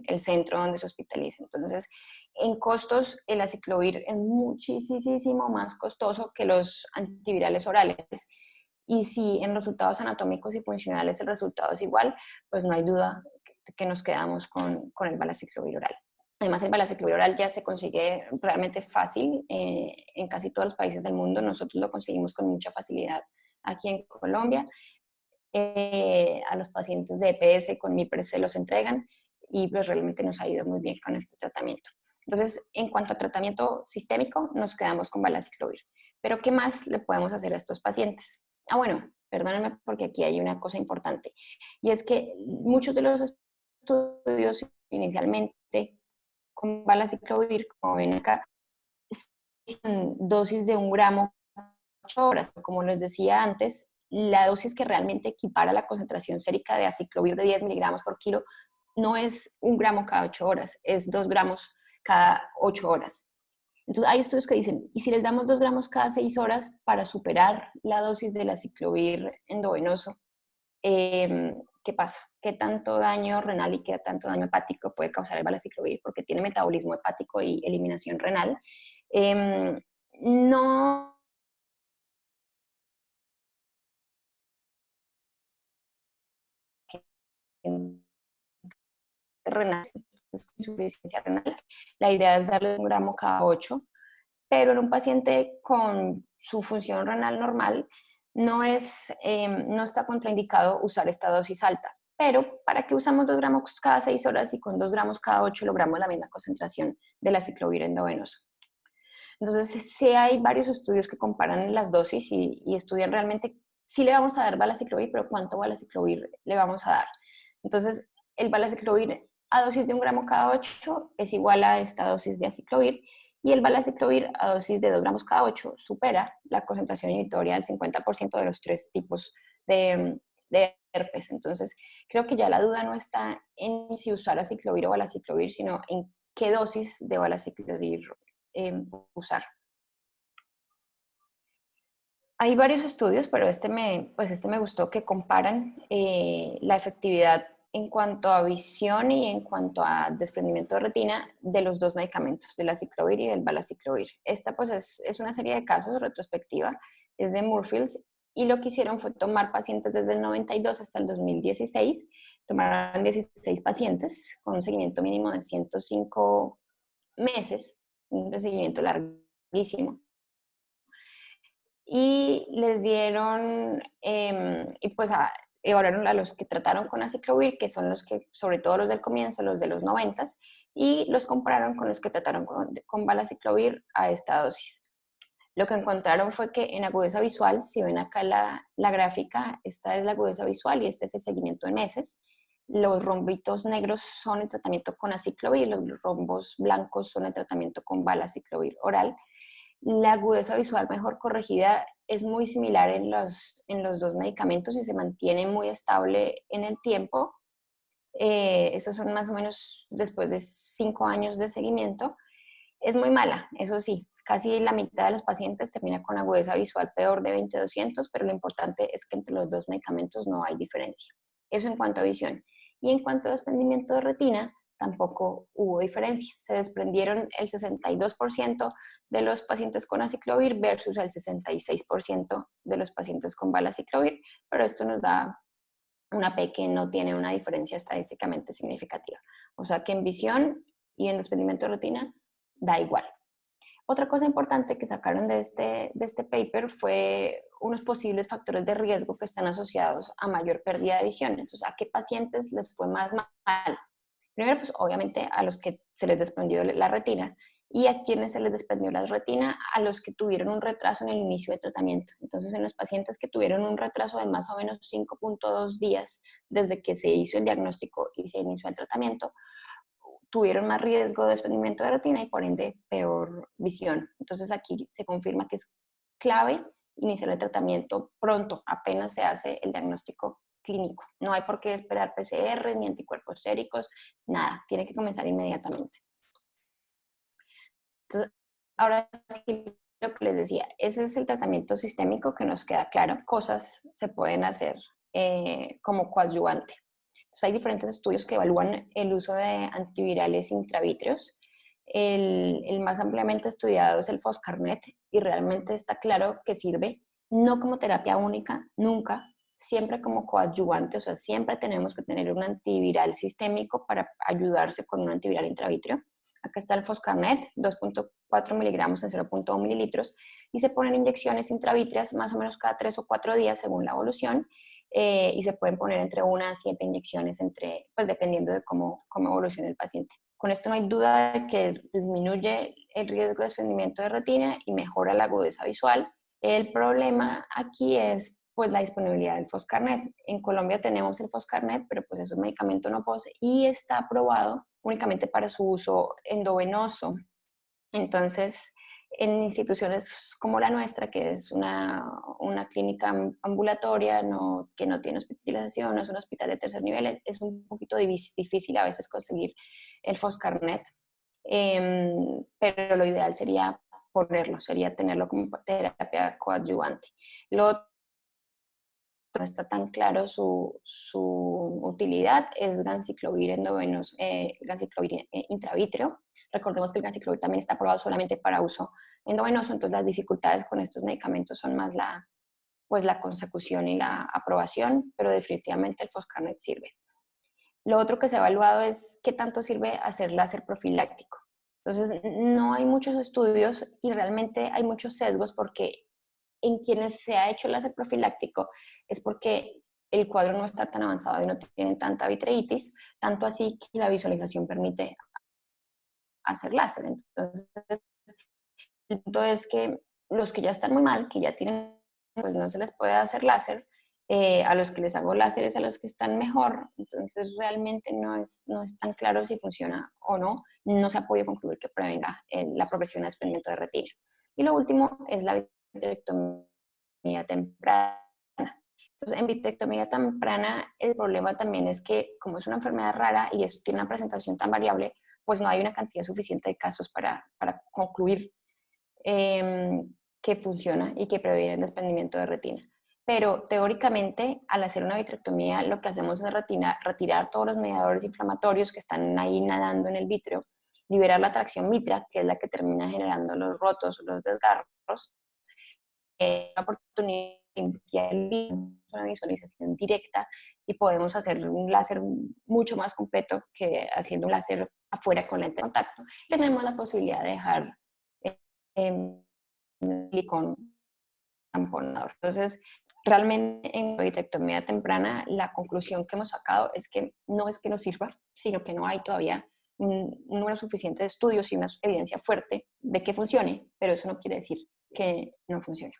el centro donde se hospitalice. Entonces, en costos, el aciclovir es muchísimo más costoso que los antivirales orales. Y si en resultados anatómicos y funcionales el resultado es igual, pues no hay duda que nos quedamos con el valaciclovir oral. Además, el valaciclovir oral ya se consigue realmente fácil en casi todos los países del mundo. Nosotros lo conseguimos con mucha facilidad aquí en Colombia. A los pacientes de EPS con MIPRES se los entregan y pues realmente nos ha ido muy bien con este tratamiento. Entonces, en cuanto a tratamiento sistémico, nos quedamos con valaciclovir. Pero, ¿qué más le podemos hacer a estos pacientes? Bueno, perdónenme porque aquí hay una cosa importante. Y es que muchos de los estudios inicialmente con valaciclovir, como ven acá, dosis de 1 gramo 8 horas. Como les decía antes, la dosis que realmente equipara la concentración sérica de aciclovir de 10 miligramos por kilo no es 1 gramo cada 8 horas, es 2 gramos cada 8 horas. Entonces, hay estudios que dicen, ¿y si les damos 2 gramos cada 6 horas para superar la dosis del aciclovir endovenoso? ¿Qué pasa? ¿Qué tanto daño renal y qué tanto daño hepático puede causar el valaciclovir? Porque tiene metabolismo hepático y eliminación renal. No renal, insuficiencia renal. La idea es darle 1 gramo cada 8, pero en un paciente con su función renal normal no está contraindicado usar esta dosis alta. Pero, ¿para qué usamos 2 gramos cada 6 horas y con 2 gramos cada 8 logramos la misma concentración del aciclovir endovenoso? Entonces, sí hay varios estudios que comparan las dosis y estudian realmente, sí le vamos a dar valaciclovir, pero ¿cuánto valaciclovir le vamos a dar? Entonces, el valaciclovir a dosis de 1 gramo cada 8 es igual a esta dosis de aciclovir y el valaciclovir a dosis de 2 gramos cada 8 supera la concentración inhibitoria del 50% de los 3 tipos de herpes. Entonces, creo que ya la duda no está en si usar aciclovir o valaciclovir, sino en qué dosis de valaciclovir usar. Hay varios estudios, pero este me gustó, que comparan la efectividad en cuanto a visión y en cuanto a desprendimiento de retina de los dos medicamentos, del aciclovir y del valaciclovir. Esta pues es una serie de casos retrospectiva, es de Moorfields, y lo que hicieron fue tomar pacientes desde el 92 hasta el 2016, tomaron 16 pacientes con un seguimiento mínimo de 105 meses, un seguimiento larguísimo, y les dieron, y pues evaluaron a los que trataron con aciclovir, que son los que, sobre todo los del comienzo, los de los 90, y los compararon con los que trataron con valaciclovir a esta dosis. Lo que encontraron fue que en agudeza visual, si ven acá la gráfica, esta es la agudeza visual y este es el seguimiento en meses. Los rombitos negros son el tratamiento con aciclovir, los rombos blancos son el tratamiento con valaciclovir oral. La agudeza visual mejor corregida es muy similar en los dos medicamentos y se mantiene muy estable en el tiempo. Estos son más o menos después de 5 años de seguimiento. Es muy mala, eso sí, casi la mitad de los pacientes termina con agudeza visual peor de 20/200, pero lo importante es que entre los dos medicamentos no hay diferencia. Eso en cuanto a visión. Y en cuanto a desprendimiento de retina, tampoco hubo diferencia. Se desprendieron el 62% de los pacientes con aciclovir versus el 66% de los pacientes con valaciclovir, pero esto nos da una P que no tiene una diferencia estadísticamente significativa. O sea que en visión y en desprendimiento de retina da igual. Otra cosa importante que sacaron de este paper fue unos posibles factores de riesgo que están asociados a mayor pérdida de visión. Entonces, ¿a qué pacientes les fue más mal? Primero, pues obviamente a los que se les desprendió la retina, y a quienes se les desprendió la retina, a los que tuvieron un retraso en el inicio de tratamiento. Entonces, en los pacientes que tuvieron un retraso de más o menos 5.2 días desde que se hizo el diagnóstico y se inició el tratamiento, tuvieron más riesgo de desprendimiento de retina y por ende peor visión. Entonces, aquí se confirma que es clave iniciar el tratamiento pronto, apenas se hace el diagnóstico clínico. No hay por qué esperar PCR ni anticuerpos séricos, nada, tiene que comenzar inmediatamente. Entonces, ahora sí, lo que les decía, ese es el tratamiento sistémico que nos queda claro. Cosas se pueden hacer como coadyuvante. Entonces, hay diferentes estudios que evalúan el uso de antivirales intravítreos. El más ampliamente estudiado es el Foscarnet y realmente está claro que sirve no como terapia única, nunca, siempre como coadyuvante, o sea, siempre tenemos que tener un antiviral sistémico para ayudarse con un antiviral intravítreo. Acá está el Foscarnet, 2.4 miligramos en 0.1 mililitros, y se ponen inyecciones intravítreas más o menos cada 3 o 4 días según la evolución, y se pueden poner entre 1 a 7 inyecciones, pues dependiendo de cómo evolucione el paciente. Con esto no hay duda de que disminuye el riesgo de desprendimiento de retina y mejora la agudeza visual. El problema aquí es pues la disponibilidad del Foscarnet. En Colombia tenemos el Foscarnet, pero pues es un medicamento no pose y está aprobado únicamente para su uso endovenoso. Entonces, en instituciones como la nuestra, que es una clínica ambulatoria que no tiene hospitalización, no es un hospital de tercer nivel, es un poquito difícil a veces conseguir el Foscarnet, pero lo ideal sería sería tenerlo como terapia coadyuvante. Lo no está tan claro su utilidad, es ganciclovir endovenoso, ganciclovir intravítreo. Recordemos que el ganciclovir también está aprobado solamente para uso endovenoso, entonces las dificultades con estos medicamentos son más pues la consecución y la aprobación, pero definitivamente el Foscarnet sirve. Lo otro que se ha evaluado es qué tanto sirve hacer láser profiláctico. Entonces, no hay muchos estudios y realmente hay muchos sesgos porque en quienes se ha hecho el láser profiláctico es porque el cuadro no está tan avanzado y no tienen tanta vitreitis, tanto así que la visualización permite hacer láser. Entonces, el punto es que los que ya están muy mal, que ya tienen, pues no se les puede hacer láser, a los que les hago láser es a los que están mejor, entonces realmente no es tan claro si funciona o no, no se ha podido concluir que prevenga la progresión de desprendimiento de retina. Y lo último es la vitrectomía temprana. Entonces, en vitrectomía temprana, el problema también es que, como es una enfermedad rara y tiene una presentación tan variable, pues no hay una cantidad suficiente de casos para concluir que funciona y que previene el desprendimiento de retina. Pero teóricamente, al hacer una vitrectomía, lo que hacemos es retirar todos los mediadores inflamatorios que están ahí nadando en el vítreo, liberar la tracción vítrea, que es la que termina generando los rotos o los desgarros, una oportunidad de limpiar el vítreo, una visualización directa y podemos hacer un láser mucho más completo que haciendo un láser afuera con lente de contacto. Tenemos la posibilidad de dejar silicón tamponador. Entonces, realmente en la vitrectomía temprana, la conclusión que hemos sacado es que no sirva, sino que no hay todavía un número suficiente de estudios y una evidencia fuerte de que funcione, pero eso no quiere decir que no funcione.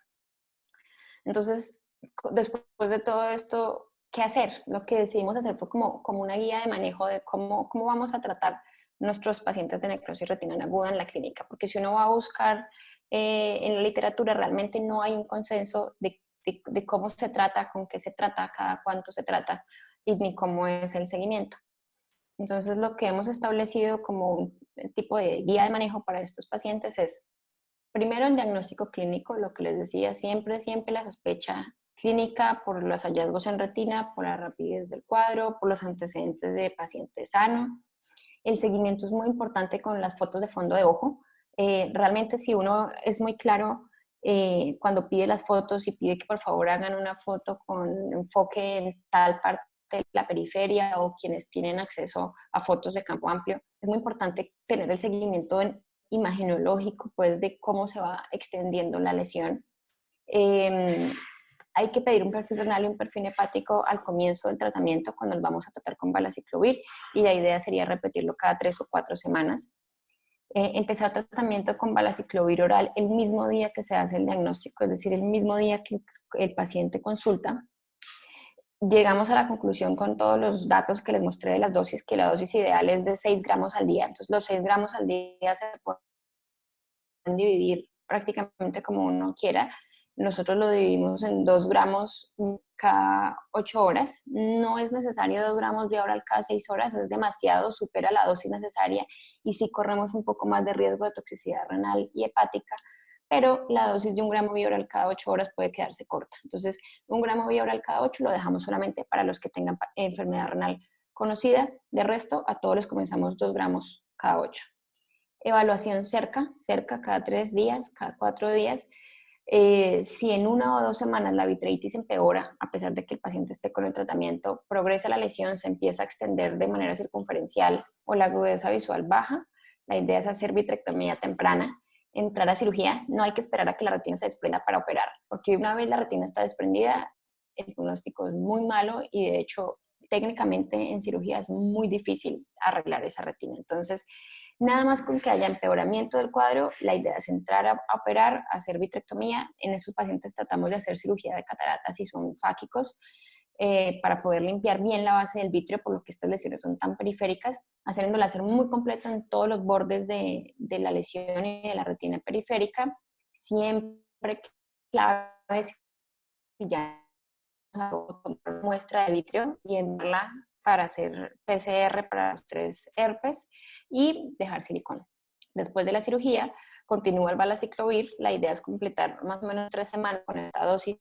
Entonces, después de todo esto, ¿qué hacer? Lo que decidimos hacer fue como una guía de manejo de cómo vamos a tratar nuestros pacientes de necrosis retinal aguda en la clínica, porque si uno va a buscar en la literatura, realmente no hay un consenso de cómo se trata, con qué se trata, cada cuánto se trata y ni cómo es el seguimiento. Entonces, lo que hemos establecido como un tipo de guía de manejo para estos pacientes es Primero, el diagnóstico clínico, lo que les decía, siempre la sospecha clínica por los hallazgos en retina, por la rapidez del cuadro, por los antecedentes de paciente sano. El seguimiento es muy importante con las fotos de fondo de ojo. Realmente si uno es muy claro cuando pide las fotos y pide que por favor hagan una foto con enfoque en tal parte de la periferia o quienes tienen acceso a fotos de campo amplio, es muy importante tener el seguimiento imagenológico, pues de cómo se va extendiendo la lesión. Eh, Hay que pedir un perfil renal y un perfil hepático al comienzo del tratamiento cuando lo vamos a tratar con valaciclovir y la idea sería repetirlo cada 3 o 4 semanas. Empezar tratamiento con valaciclovir oral el mismo día que se hace el diagnóstico, es decir, el mismo día que el paciente consulta. Llegamos a la conclusión con todos los datos que les mostré de las dosis, que la dosis ideal es de 6 gramos al día. Entonces, los 6 gramos al día se pueden dividir prácticamente como uno quiera. Nosotros lo dividimos en 2 gramos cada 8 horas. No es necesario 2 gramos vía oral cada 6 horas, es demasiado, supera la dosis necesaria y sí corremos un poco más de riesgo de toxicidad renal y hepática, pero la dosis de 1 gramo vía oral cada 8 horas puede quedarse corta. Entonces, 1 gramo vía oral cada 8 lo dejamos solamente para los que tengan enfermedad renal conocida. De resto, a todos les comenzamos 2 gramos cada 8. Evaluación cerca cada 3 días, cada 4 días. Si en 1 o 2 semanas la vitreitis empeora, a pesar de que el paciente esté con el tratamiento, progresa la lesión, se empieza a extender de manera circunferencial o la agudeza visual baja, la idea es hacer vitrectomía temprana, entrar a cirugía. No hay que esperar a que la retina se desprenda para operar, porque una vez la retina está desprendida, el diagnóstico es muy malo y de hecho técnicamente en cirugía es muy difícil arreglar esa retina. Entonces, nada más con que haya empeoramiento del cuadro, la idea es entrar a operar, a hacer vitrectomía. En estos pacientes tratamos de hacer cirugía de cataratas si son fáquicos, para poder limpiar bien la base del vítreo, por lo que estas lesiones son tan periféricas, haciendo el láser muy completo en todos los bordes de la lesión y de la retina periférica. Siempre clave si ya muestra de vitrio y enviarla para hacer PCR para los 3 herpes y dejar silicona. Después de la cirugía, continúa el valaciclovir. La idea es completar más o menos 3 semanas con esta dosis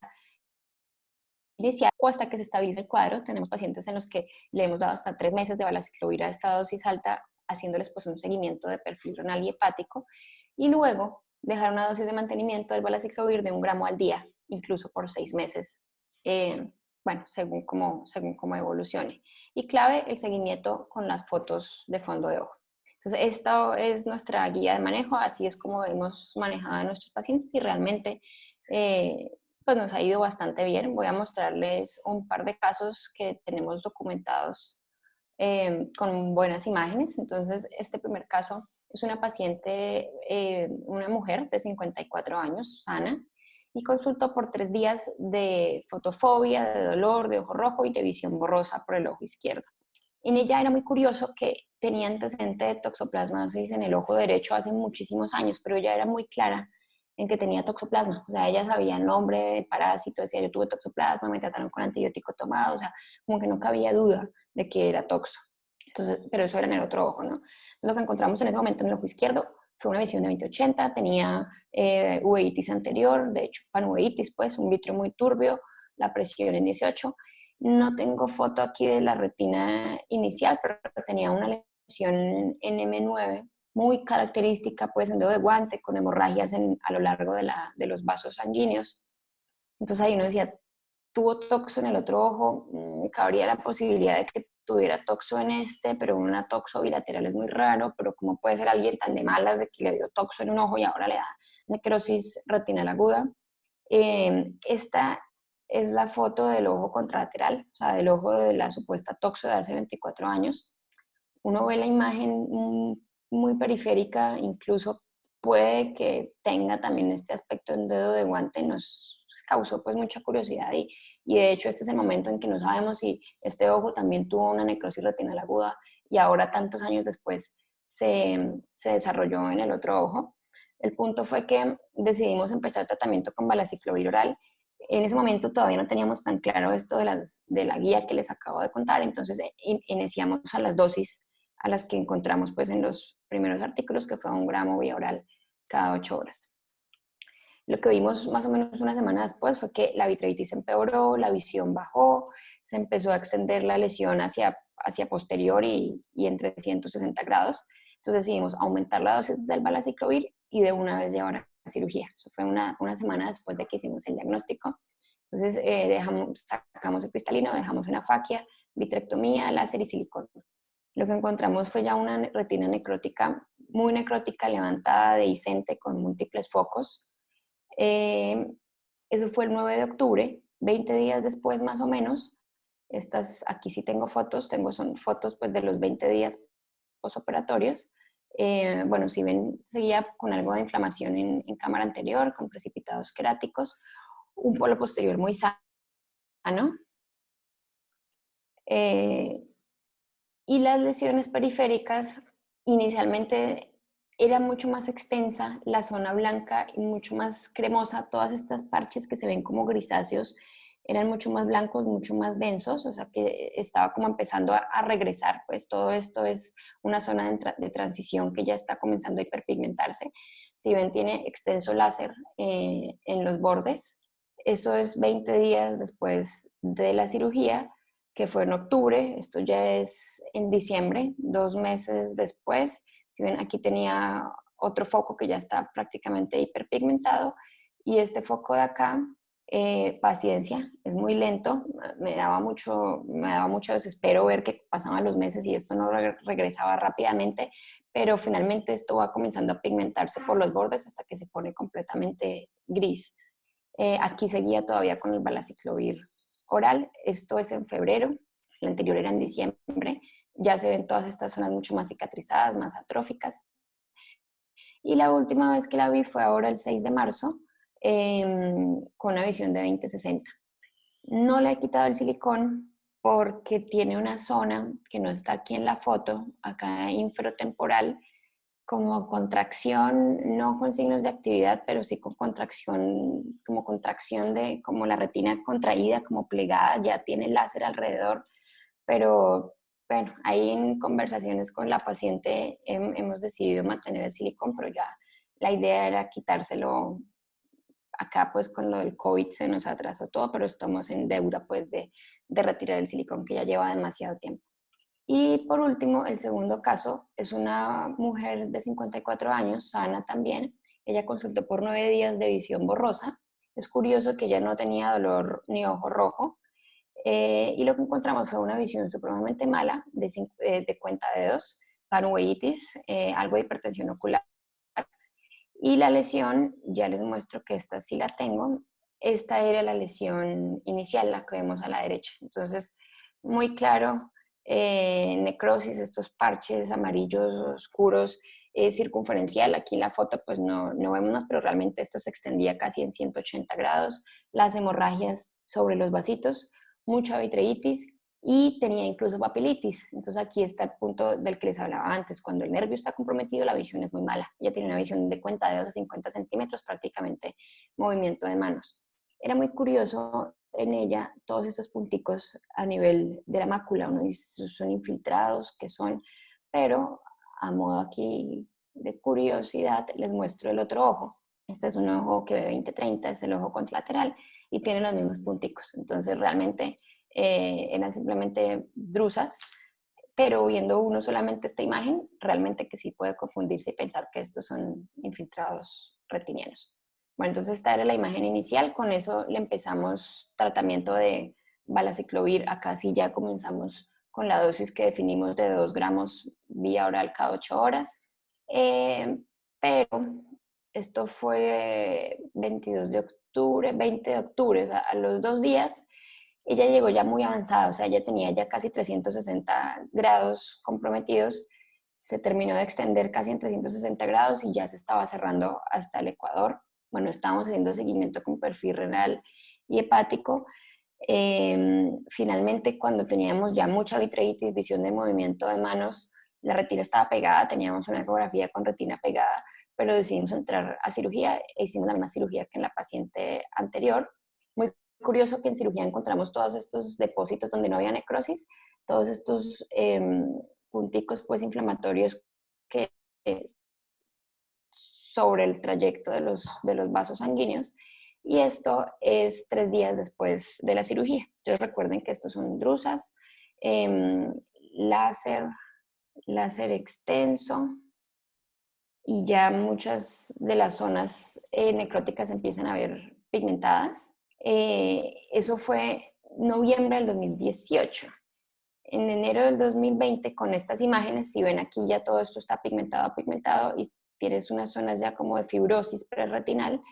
inicial o hasta que se estabilice el cuadro. Tenemos pacientes en los que le hemos dado hasta 3 meses de valaciclovir a esta dosis alta, haciéndoles pues un seguimiento de perfil renal y hepático, y luego dejar una dosis de mantenimiento del valaciclovir de 1 gramo al día, incluso por 6 meses. Bueno, según cómo evolucione. Y clave, el seguimiento con las fotos de fondo de ojo. Entonces, esta es nuestra guía de manejo, así es como hemos manejado a nuestros pacientes y realmente pues nos ha ido bastante bien. Voy a mostrarles un par de casos que tenemos documentados con buenas imágenes. Entonces, este primer caso es una paciente, una mujer de 54 años, sana, y consultó por 3 días de fotofobia, de dolor, de ojo rojo y de visión borrosa por el ojo izquierdo. En ella era muy curioso que tenía antecedente de toxoplasmosis en el ojo derecho hace muchísimos años, pero ella era muy clara en que tenía toxoplasma. O sea, ella sabía el nombre de parásito, decía yo tuve toxoplasma, me trataron con antibiótico tomado, o sea, como que no cabía duda de que era toxo. Entonces, pero eso era en el otro ojo, ¿no? Lo que encontramos en ese momento en el ojo izquierdo fue una visión de 20/80, tenía uveitis anterior, de hecho panuveitis, pues un vitrio muy turbio, la presión en 18. No tengo foto aquí de la retina inicial, pero tenía una lesión en M9 muy característica, pues en dedo de guante, con hemorragias a lo largo de los vasos sanguíneos. Entonces ahí uno decía, tuvo toxo en el otro ojo, cabría la posibilidad de que tuviera toxo en este, pero una toxo bilateral es muy raro, pero ¿cómo puede ser alguien tan de malas de que le dio toxo en un ojo y ahora le da necrosis retinal aguda? Esta es la foto del ojo contralateral, o sea, del ojo de la supuesta toxo de hace 24 años. Uno ve la imagen muy periférica, incluso puede que tenga también este aspecto en dedo de guante, nos causó pues mucha curiosidad y de hecho este es el momento en que no sabemos si este ojo también tuvo una necrosis retinal aguda y ahora tantos años después se desarrolló en el otro ojo. El punto fue que decidimos empezar tratamiento con valaciclovir oral. En ese momento todavía no teníamos tan claro esto de la guía que les acabo de contar, entonces iniciamos a las dosis a las que encontramos pues en los primeros artículos, que fue 1 gramo vía oral cada 8 horas. Lo que vimos más o menos una semana después fue que la vitreitis empeoró, la visión bajó, se empezó a extender la lesión hacia posterior y en 360 grados. Entonces decidimos aumentar la dosis del valaciclovir y de una vez llevar a cirugía. Eso fue una semana después de que hicimos el diagnóstico. Entonces sacamos el cristalino, dejamos una faquia, vitrectomía, láser y silicona. Lo que encontramos fue ya una retina necrótica, muy necrótica, levantada, dehiscente, con múltiples focos. Eso fue el 9 de octubre, 20 días después más o menos. Aquí sí tengo fotos, son fotos pues, de los 20 días posoperatorios. Bueno, si ven, seguía con algo de inflamación en cámara anterior, con precipitados queráticos, un polo posterior muy sano. Y las lesiones periféricas inicialmente era mucho más extensa, la zona blanca y mucho más cremosa. Todas estas parches que se ven como grisáceos eran mucho más blancos, mucho más densos, o sea que estaba como empezando a regresar, pues todo esto es una zona de transición que ya está comenzando a hiperpigmentarse. Si ven, tiene extenso láser en los bordes. Eso es 20 días después de la cirugía, que fue en octubre. Esto ya es en diciembre, 2 meses después. Si ven, aquí tenía otro foco que ya está prácticamente hiperpigmentado, y este foco de acá, paciencia, es muy lento. Me daba mucho desespero ver que pasaban los meses y esto no regresaba rápidamente, pero finalmente esto va comenzando a pigmentarse por los bordes hasta que se pone completamente gris. Aquí seguía todavía con el valaciclovir oral. Esto es en febrero, el anterior era en diciembre. Ya se ven todas estas zonas mucho más cicatrizadas, más atróficas. Y la última vez que la vi fue ahora el 6 de marzo, con una visión de 20/60. No le he quitado el silicón porque tiene una zona que no está aquí en la foto, acá infratemporal, como contracción, no con signos de actividad, pero sí con contracción, como contracción de, como la retina contraída, como plegada, ya tiene láser alrededor, pero bueno, ahí en conversaciones con la paciente hemos decidido mantener el silicón, pero ya la idea era quitárselo. Acá pues con lo del COVID se nos atrasó todo, pero estamos en deuda pues de retirar el silicón que ya lleva demasiado tiempo. Y por último, el segundo caso es una mujer de 54 años, sana también. Ella consultó por 9 días de visión borrosa. Es curioso que ella no tenía dolor ni ojo rojo. Y lo que encontramos fue una visión supremamente mala de cuentadedos, panuveitis, algo de hipertensión ocular. Y la lesión, ya les muestro que esta sí la tengo. Esta era la lesión inicial, la que vemos a la derecha. Entonces, muy claro, necrosis, estos parches amarillos oscuros, circunferencial. Aquí en la foto pues no vemos más, pero realmente esto se extendía casi en 180 grados. Las hemorragias sobre los vasitos, mucha vitreitis y tenía incluso papilitis. Entonces aquí está el punto del que les hablaba antes. Cuando el nervio está comprometido, la visión es muy mala. Ella tiene una visión de cuentadedos a 50 centímetros, prácticamente movimiento de manos. Era muy curioso en ella todos estos punticos a nivel de la mácula. Uno dice, son infiltrados, que son, pero a modo aquí de curiosidad les muestro el otro ojo. Este es un ojo que ve 20/30, es el ojo contralateral y tiene los mismos punticos. Entonces realmente eran simplemente drusas, pero viendo uno solamente esta imagen, realmente que sí puede confundirse y pensar que estos son infiltrados retinianos. Bueno, entonces esta era la imagen inicial, con eso le empezamos tratamiento de valaciclovir. Acá sí ya comenzamos con la dosis que definimos de 2 gramos vía oral cada 8 horas. Pero esto fue 22 de octubre, 20 de octubre, o sea, a los 2 días ella llegó ya muy avanzada, o sea, ella tenía ya casi 360 grados comprometidos, se terminó de extender casi en 360 grados y ya se estaba cerrando hasta el ecuador. Bueno, estábamos haciendo seguimiento con perfil renal y hepático. Finalmente, cuando teníamos ya mucha vitreitis, visión de movimiento de manos, la retina estaba pegada, teníamos una ecografía con retina pegada, pero decidimos entrar a cirugía e hicimos la misma cirugía que en la paciente anterior. Muy curioso que en cirugía encontramos todos estos depósitos donde no había necrosis, todos estos punticos pues inflamatorios que sobre el trayecto de los vasos sanguíneos, y esto es 3 días después de la cirugía. Entonces recuerden que estos son drusas, láser, láser extenso, y ya muchas de las zonas necróticas empiezan a ver pigmentadas. Eso fue noviembre del 2018. En enero del 2020, con estas imágenes, si ven aquí ya todo esto está pigmentado y tienes unas zonas ya como de fibrosis prerretinal,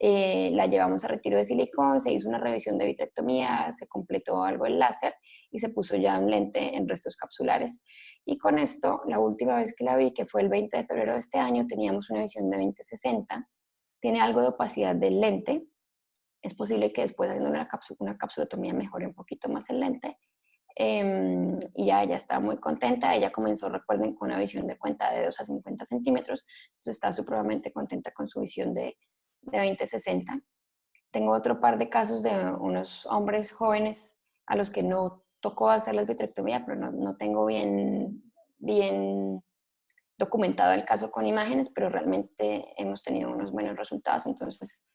la llevamos a retiro de silicón, se hizo una revisión de vitrectomía, se completó algo el láser y se puso ya un lente en restos capsulares. Y con esto, la última vez que la vi, que fue el 20 de febrero de este año, teníamos una visión de 20/60, tiene algo de opacidad del lente, es posible que después haciendo una capsulotomía mejore un poquito más el lente. Y ya ella está muy contenta. Ella comenzó, recuerden, con una visión de cuenta de 2 a 50 centímetros, entonces está supremamente contenta con su visión de 20/60. Tengo otro par de casos de unos hombres jóvenes a los que no tocó hacer la vitrectomía, pero no tengo bien documentado el caso con imágenes, pero realmente hemos tenido unos buenos resultados. Entonces,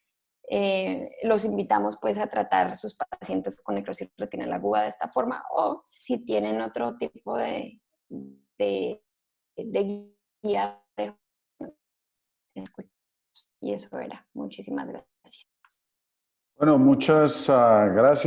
los invitamos pues a tratar sus pacientes con necrosis retinal aguda de esta forma, o si tienen otro tipo de guía. Y eso era. Muchísimas gracias. Bueno, muchas gracias.